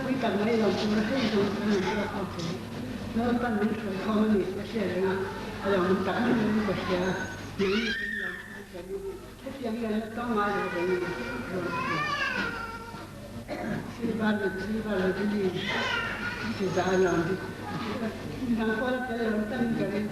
会干那种就是黑种好吃。那咱们说他们那些人啊，还有我们当地的那些有一些人，他讲原来当妈的人，是吧？吃饭的这里，就这样的。你看过了这样等个人，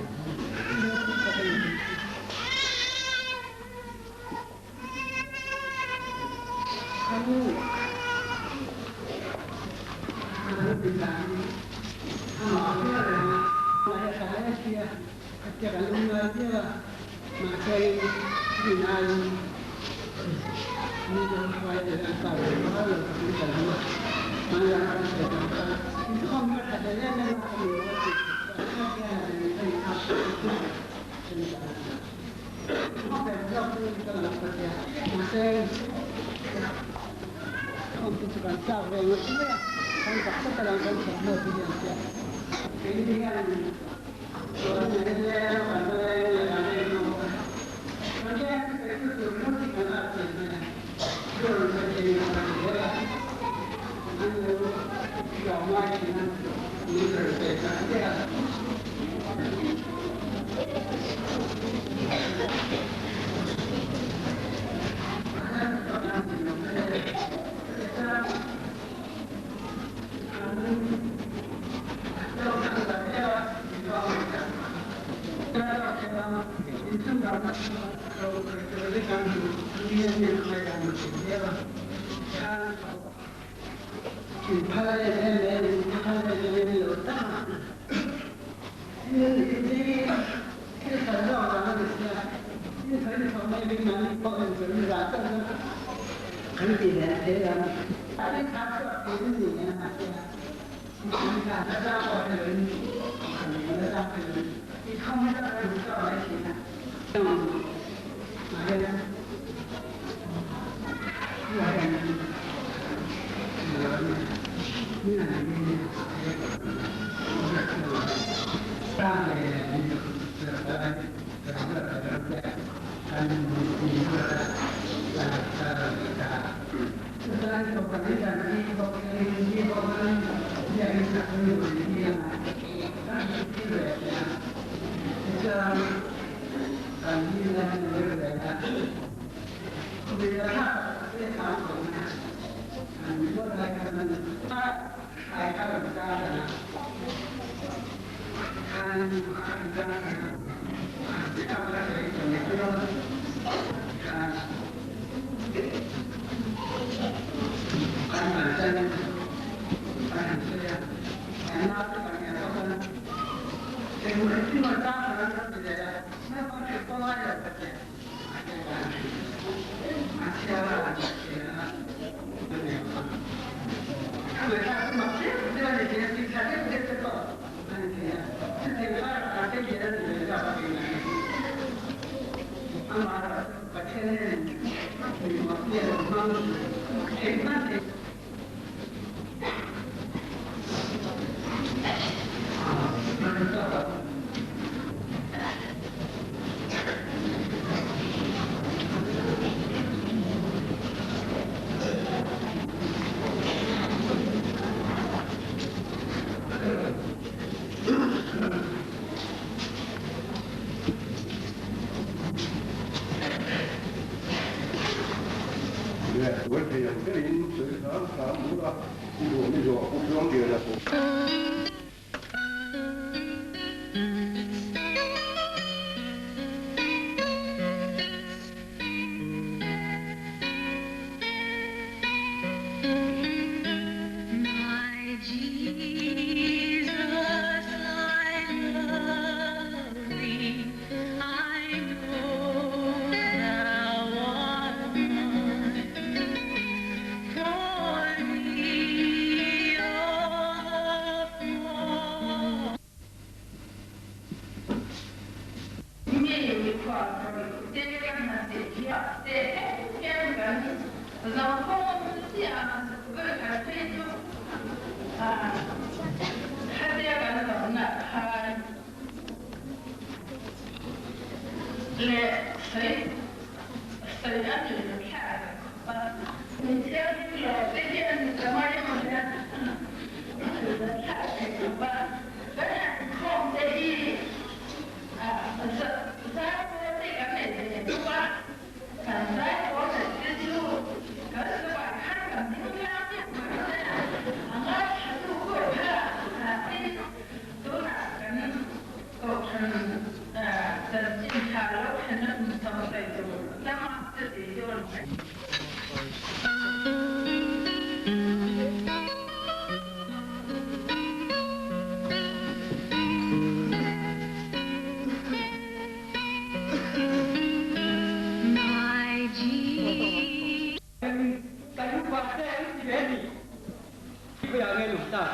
yang nota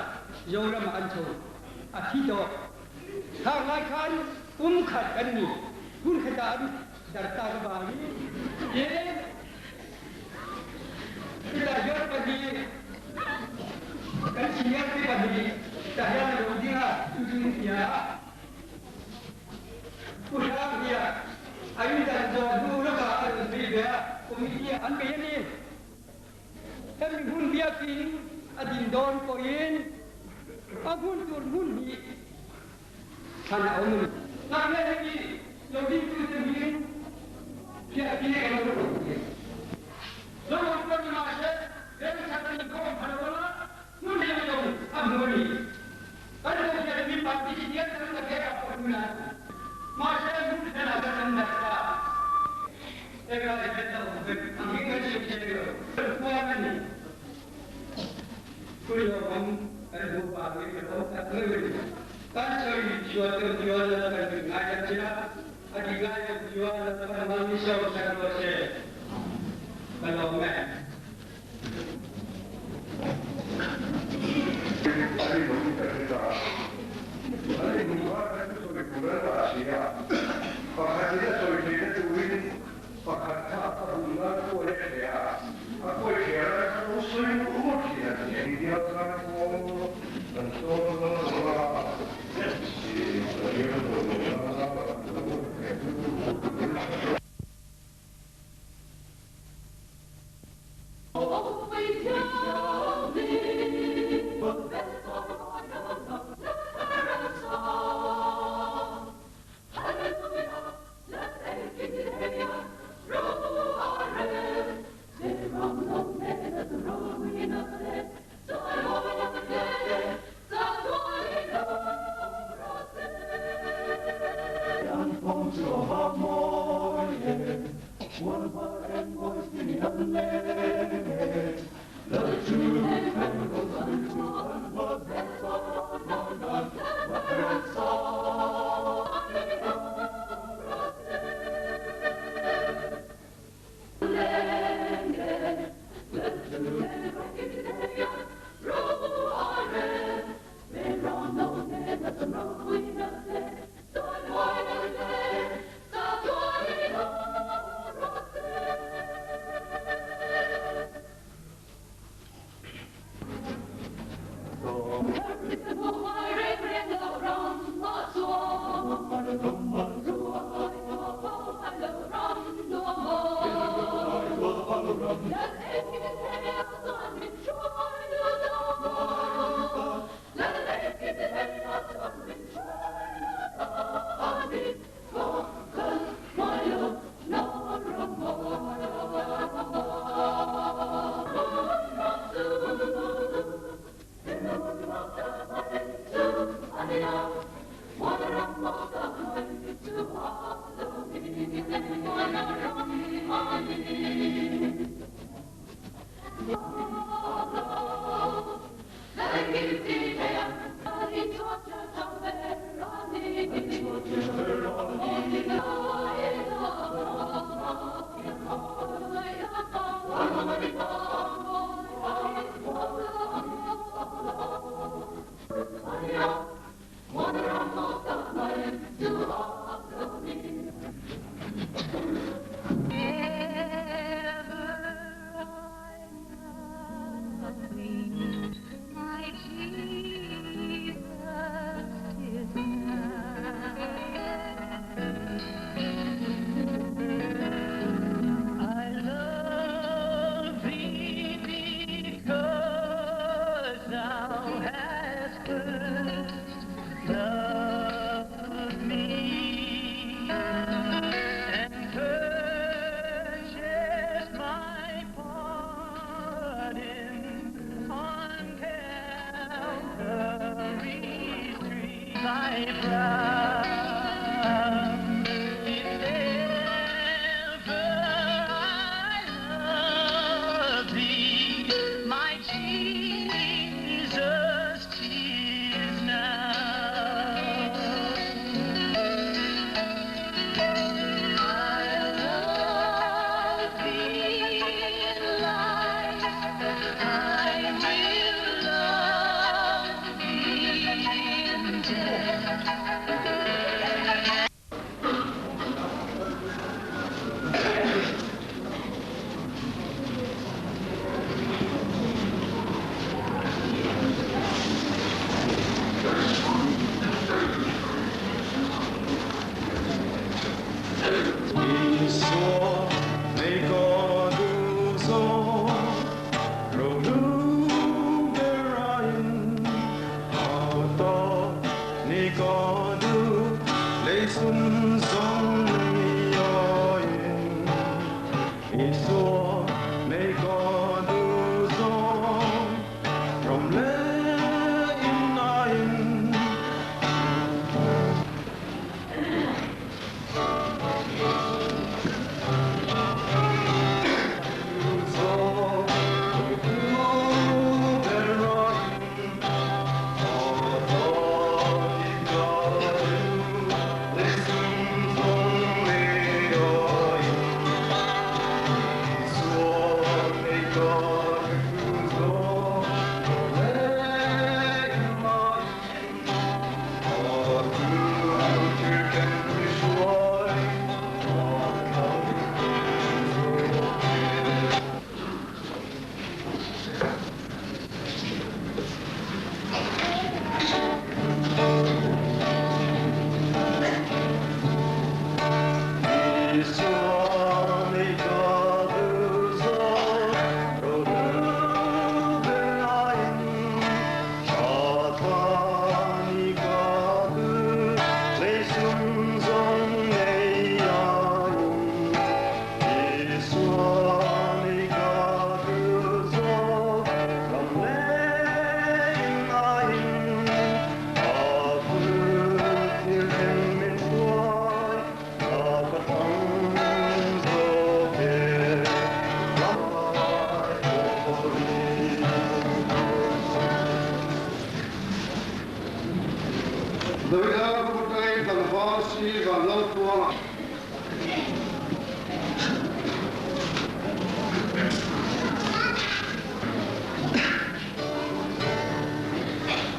yoram ancho atito thang khan khat kan ni kun khatan darta ka bani ye ila yor pagi kan siap di pagi saya rodinga dunia pulang dia ayu dan dulu ka dia komisi an ni em hun dia king adin don koin agun tur hun ni sana omun namanya lagi lebih tu sendiri dia kan lalu apa ni masih dia kata ni kau pada mun dia jom amuni ada dia ni parti dia terus kerja apa guna masih mun dia ada tanda ega kita angin ngasih dia semua ni kuliah kamu ada pagi kalau tak boleh kan saya jual kan ngajar dia adigai jual kan manusia saya kalau मैं Alle mubarak sobre curar la Asia. Fakatnya sobre kita tuin fakatnya apa bulan Korea. Aku kira kalau sering umur dia jadi dia kan mau I will love Nơi đó một cái tầng phó sĩ và lâu tua.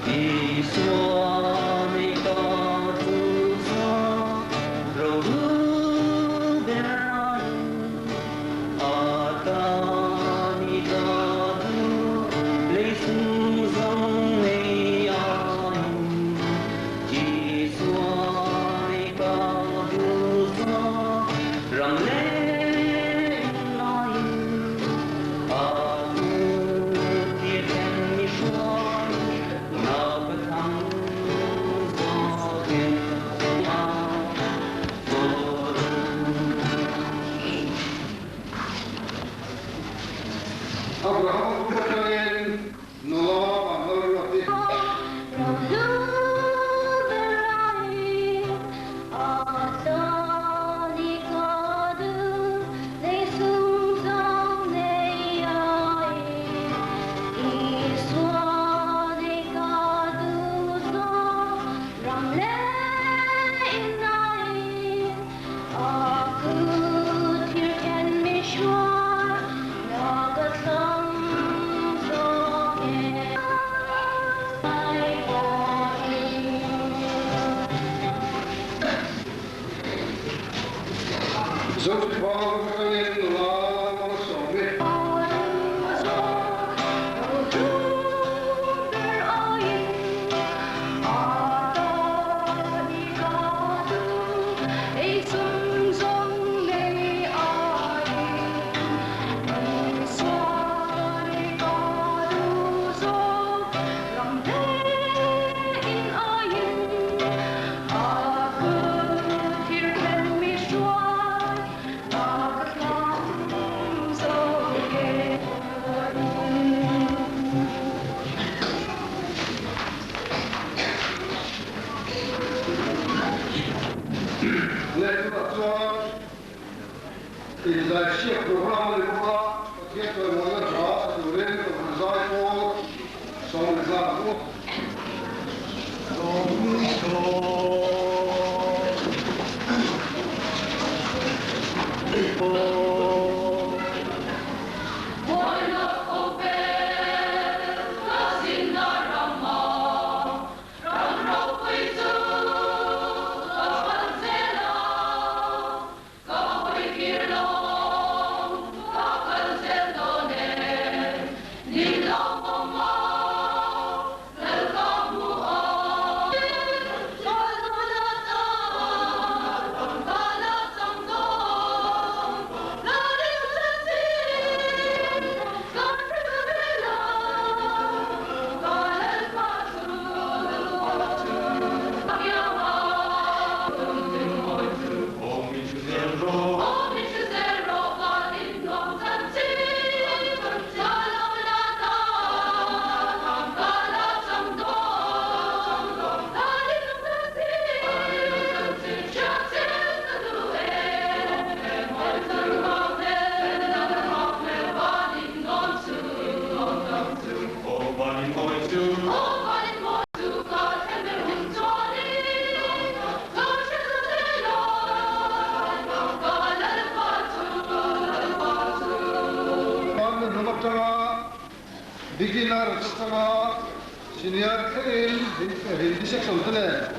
Đi xuống đi có tự do rồi bước bên anh ở ta đi có lấy sung dòng này anh đi xuống đi có tự do rằng lên anh ở tiết em đi xuống Abraham Buchanan, Noah, and Lord Zo te vallen in lama somme. Il sia programma del qua, dietro il modello già, studente, organizzato, sono organizzato. Beginner sama senior hindi section tele.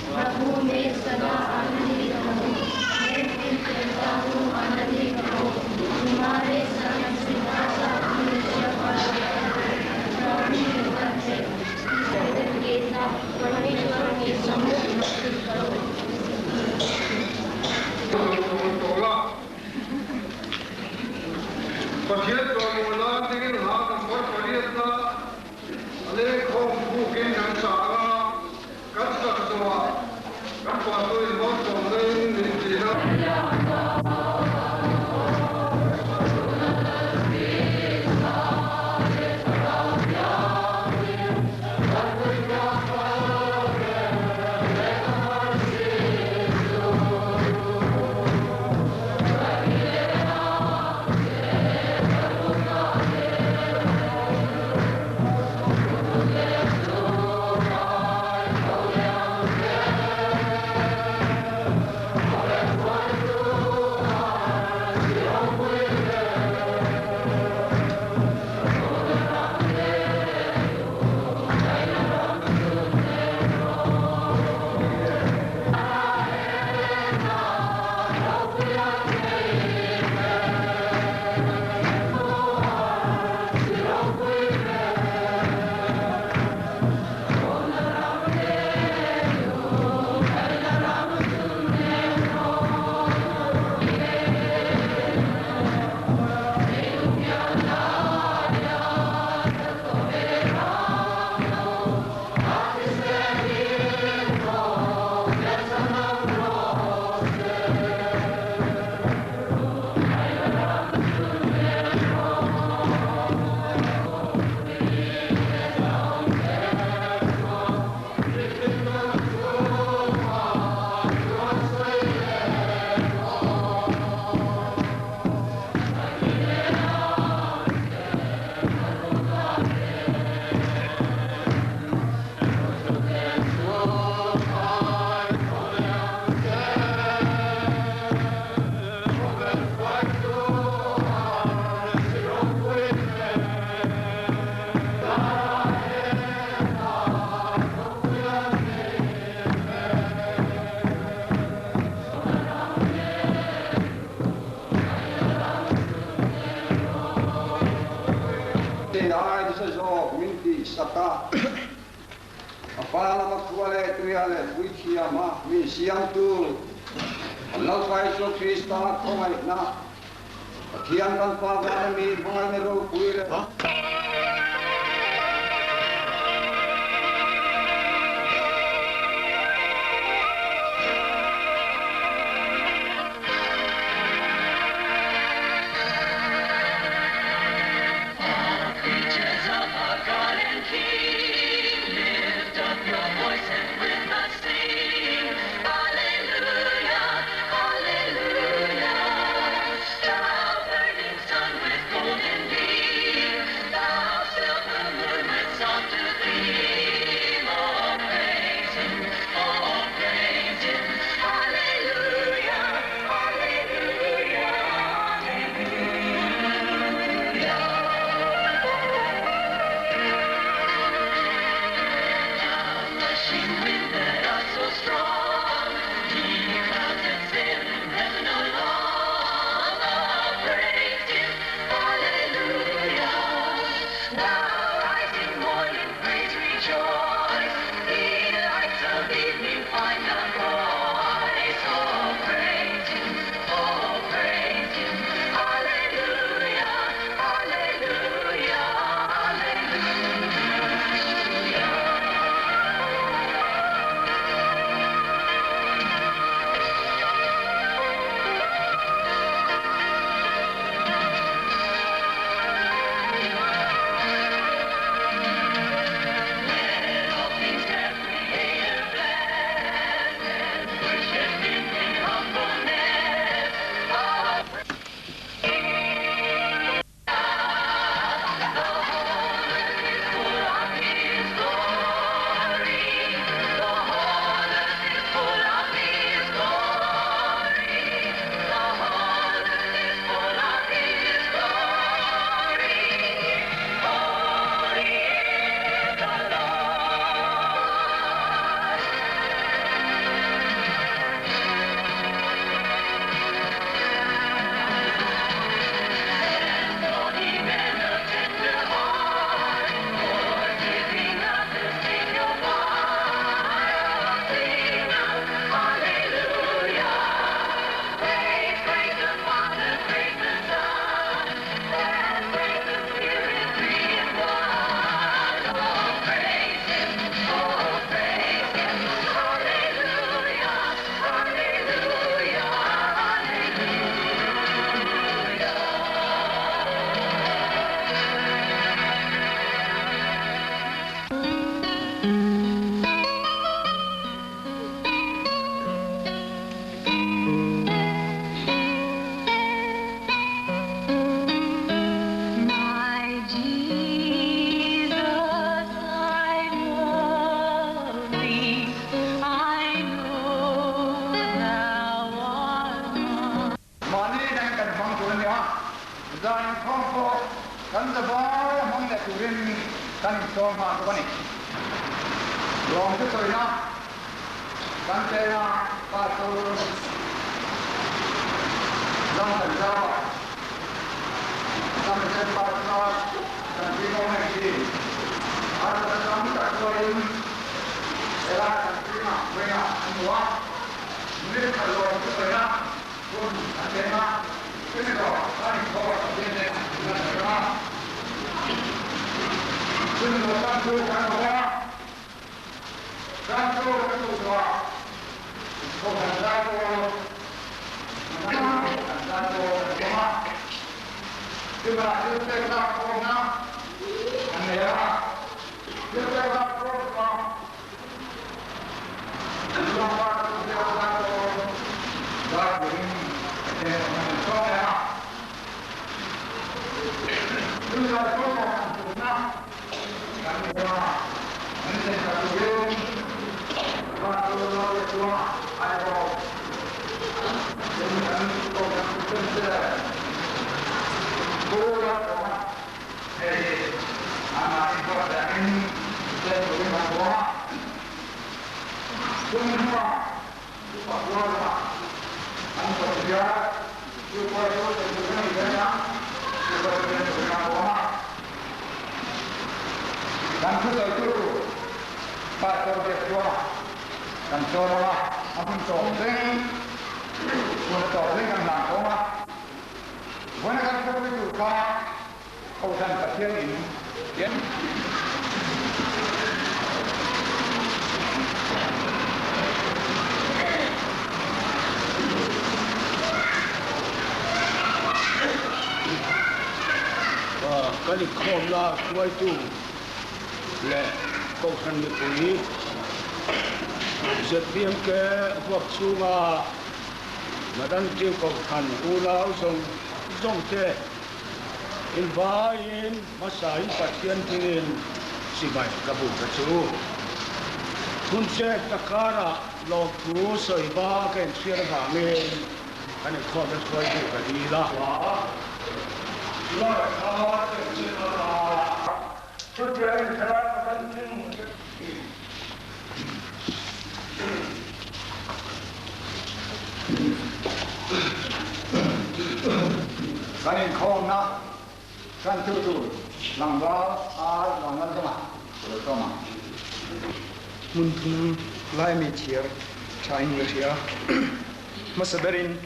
प्रभु में सदा आनंदित रहो, मैं फिर कहता हूँ आनंदित रहो, तुम्हारे संग सिद्धार्थ मनुष्य के साथ परमेश्वर के सम्मुख प्रस्तुत करो। Siang tu, Allah Yesus Kristus kau baik nak, kian tanpa kami mengalami roh kuil. Hallelujah, thou burning sun with golden beam. kan song ha ko ni long tu soi na kan te na pa to long ha ja kan te pa na kan ti no hai ji ar ta kam ta ko in era kan ti na we na wa ni ka lo tu soi na ko te na ke ni ko kan ko te ne na Chúng tôi đang đưa các bạn đang đưa các bạn không thành ra cô thành ra cô mà chứ mà đưa tên ra cô nhá anh này à đưa tên ra cô mà chúng ta đưa ra cô ra những để mình có thể đưa ra cô mà nhá kami semua ini satu film kalau semua ada ini kami program kita buat anak itu ada ini saya beri buat semua buat buat kami kerja supaya itu terjadi supaya itu buat dan kita itu Pak Terdetua dan Sora apun Tordeng Sora Tordeng dan Langkoma mana kan kita itu Pak kawasan kecil ini ya kali khomla kuai tu le kau kan ni pui setiap ke waktu ma madan tiu kau kan ulau song te invain masai pasien tin sibai kabu kacu kun se takara lo tu soi ba ken siar ba me kan khom le kuai tu ka di la Lord, how Kanin kong na kan tutu langwa langan sama sama muntum lai mi tier cha English ya masaberin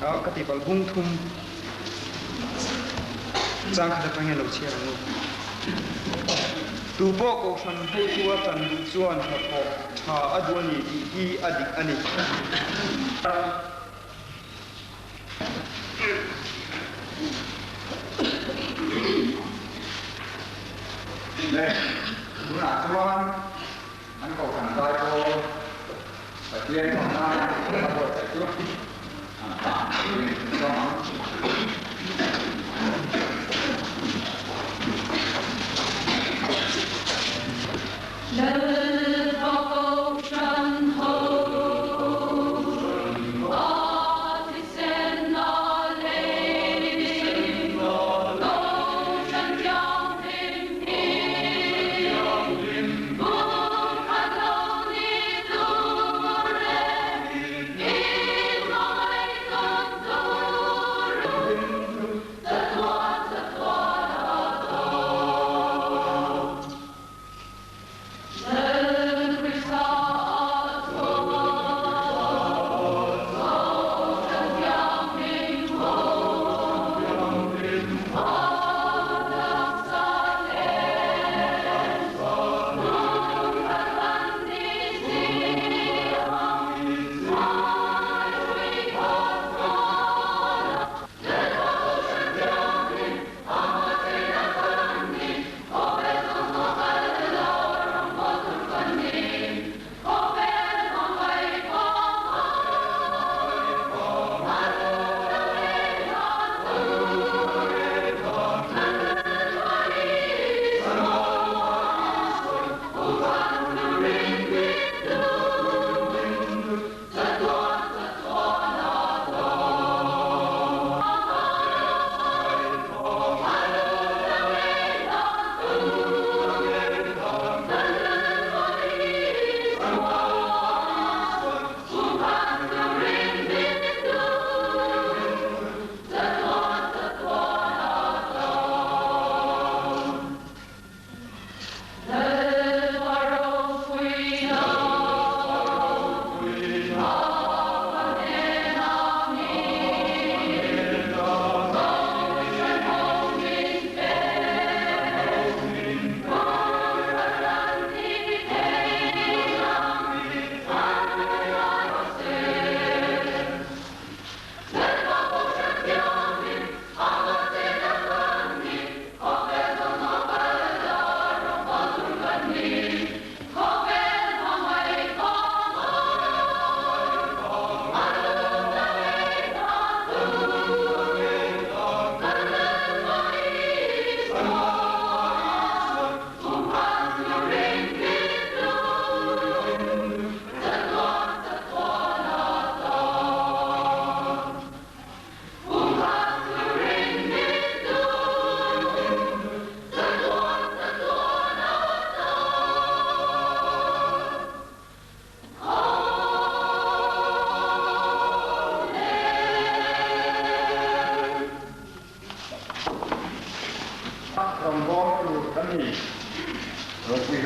katipal bungthum jang khada pange lo chiar nu tu po ko san hu tua tan chuan ha ko tha adwani hi adik ani ne guna tuan an ko kan dai ko patien na ko ta tu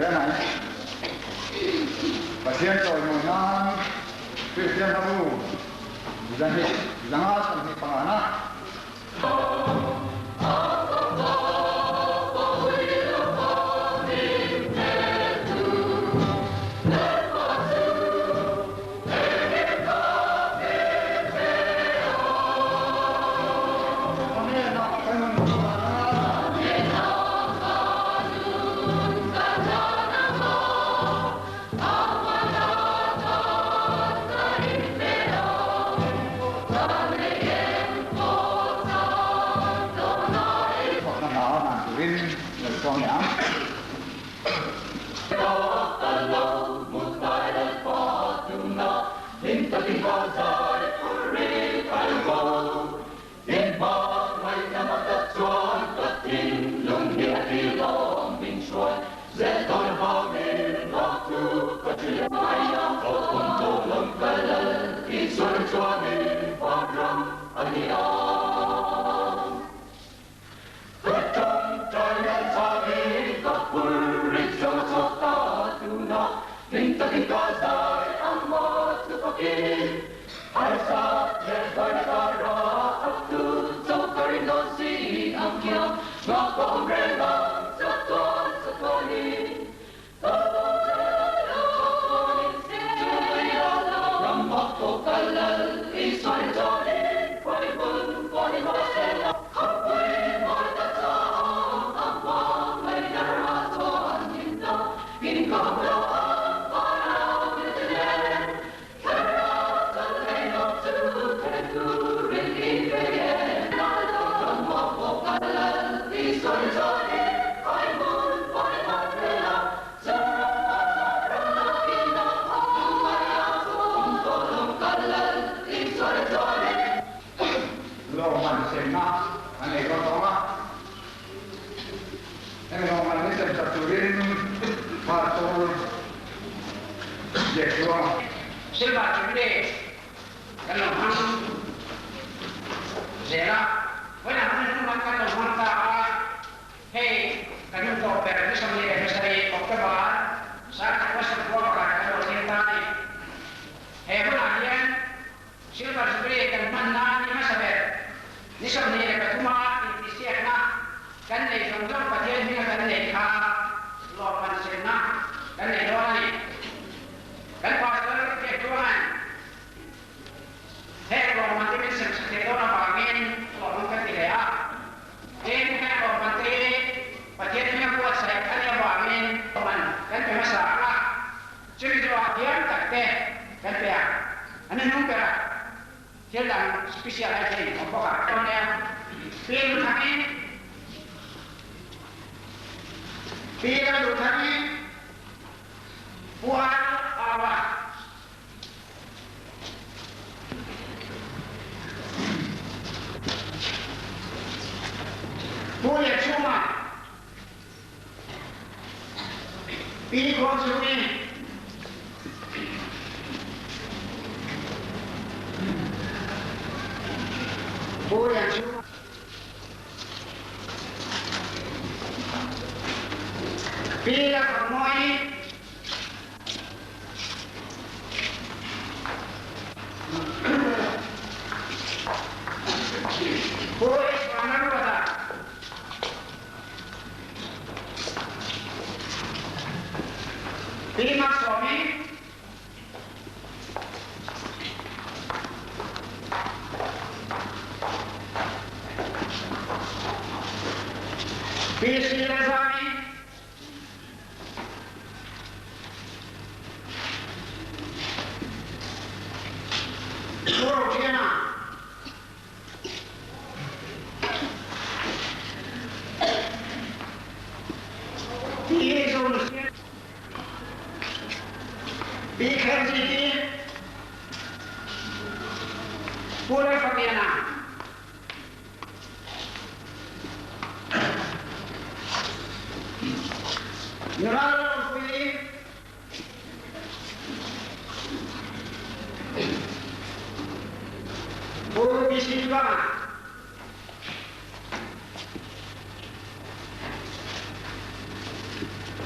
thế này và thiên rồi một năm tuyệt thiên hấp thu rằng hết rằng hết thành hết bằng á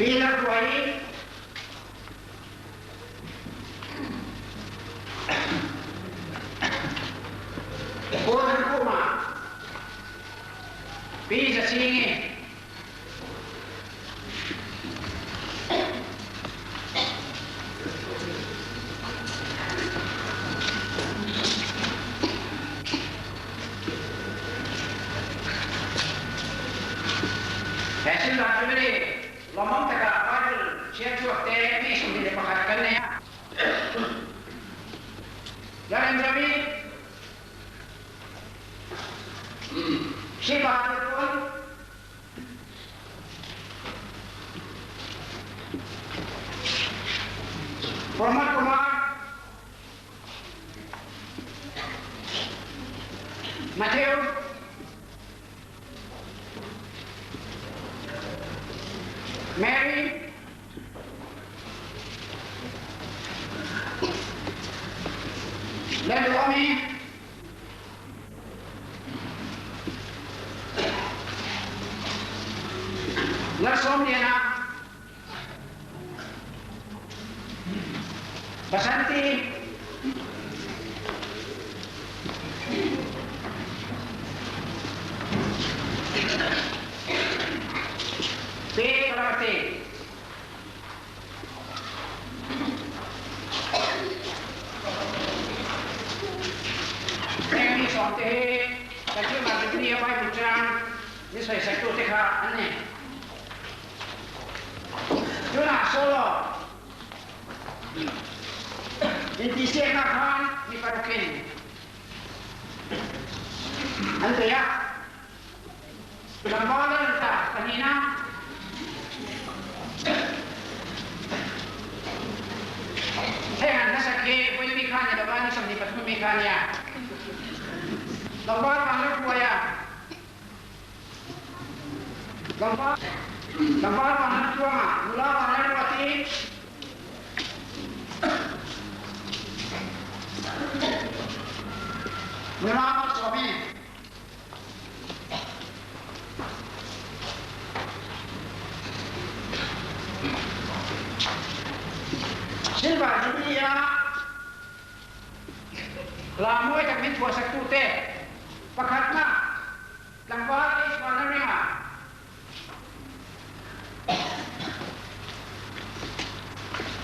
Bila kuai ini sudah dipakatkan ya. Jangan berani. Siapa itu? Muhammad Kumar, Matthew, Mary, Leluami, Larsom Diana, Basanti, P. Karate, Amy Sonte, Kacil Madri apa bukan? Ini saya sektor TK aneh. Juna Solo. Inti siapa di parokin? Ante ya. Gambaran tak kanina. Anda sakit, boleh mikirnya, dah banyak sampai pas mikirnya. Gambar mana buaya? Gambar mana tua? Mula mana buati? Mula apa suami? Silva Julia, lama tak minta satu teh, pakatna, gambar is mana ni?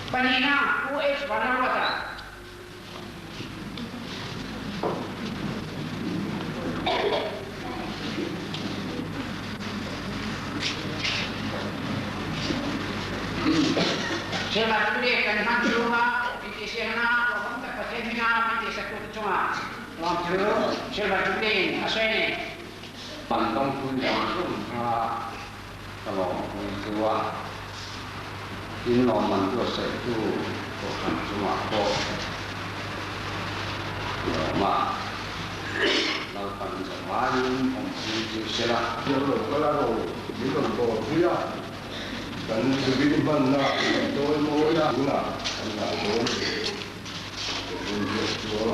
Panina, US mana wata? Siapa tu dia kan hancurlah, binti siapa, orang tak pakai minyak, binti satu cuma, orang tu siapa tu dia, asal ni. Pantang pun langsung, kalau tua, ini orang tua saya tu bukan cuma kok, mak, lakukan jalan, fungsi siapa. Kalau ini kalau dia dan sebelum mana itu mau ya guna, anda boleh jual.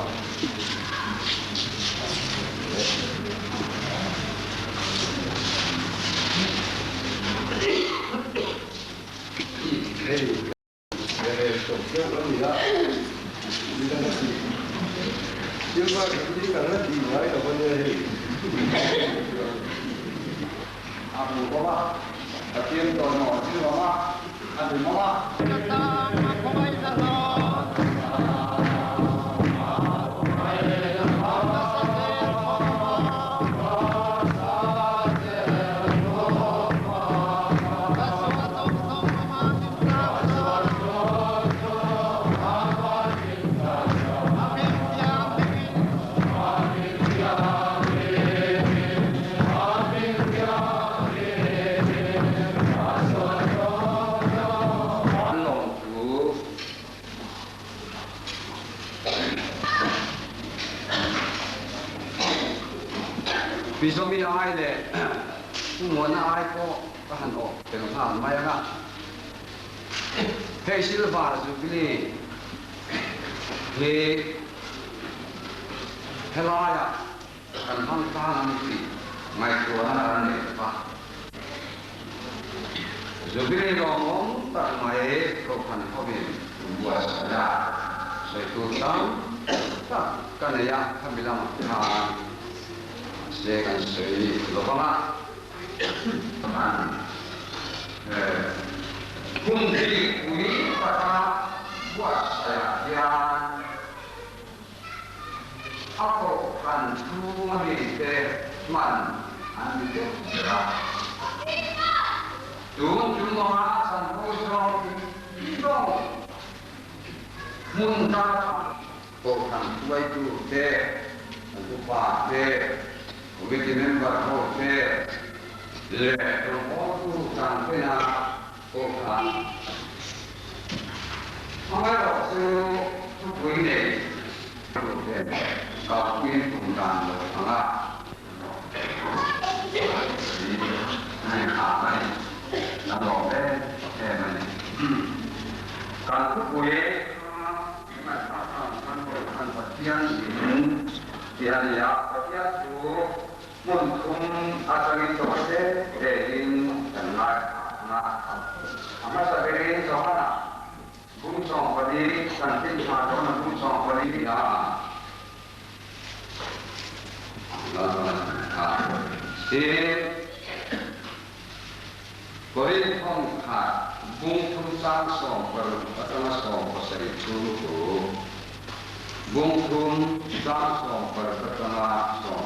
Hei, sokong lagi ya. Tidak nanti. Siapa ini karena di mana apa ni? Aku bawa, tapi yang tahu nama itu bawa, ada bawa. Bisa bila ai le, semua nak ai ko, bahan o, dengan bahan maya kan. Hei silva tu beli, hei helaya, kan hang tahan ni, mai kuah ni pak. Zubiri ngomong tak mai kau kan hobi buat saja, saya tu tahu, tak kan ya, kami bilang kan. Saya akan seri lepas teman kunci kuni kata buat saya dia aku kan cuma di teman anda tu cuma sampai strong. Munta bukan tua itu deh, lupa deh, komiti member deh, lepas itu sampai nak bukan. Apa itu ini? Kalau ini bukan sangat. Ini apa ini? Nampak deh, mana? Kalau kue kan bagian ini dia lihat bagian itu muntung asal itu saja daging dan lain apa sebegini soalnya buncong berdiri nanti macam buncong berdiri ya si koi pangkat buncung sangsong pertama song pasal itu Bung Tum Sang Song pertama song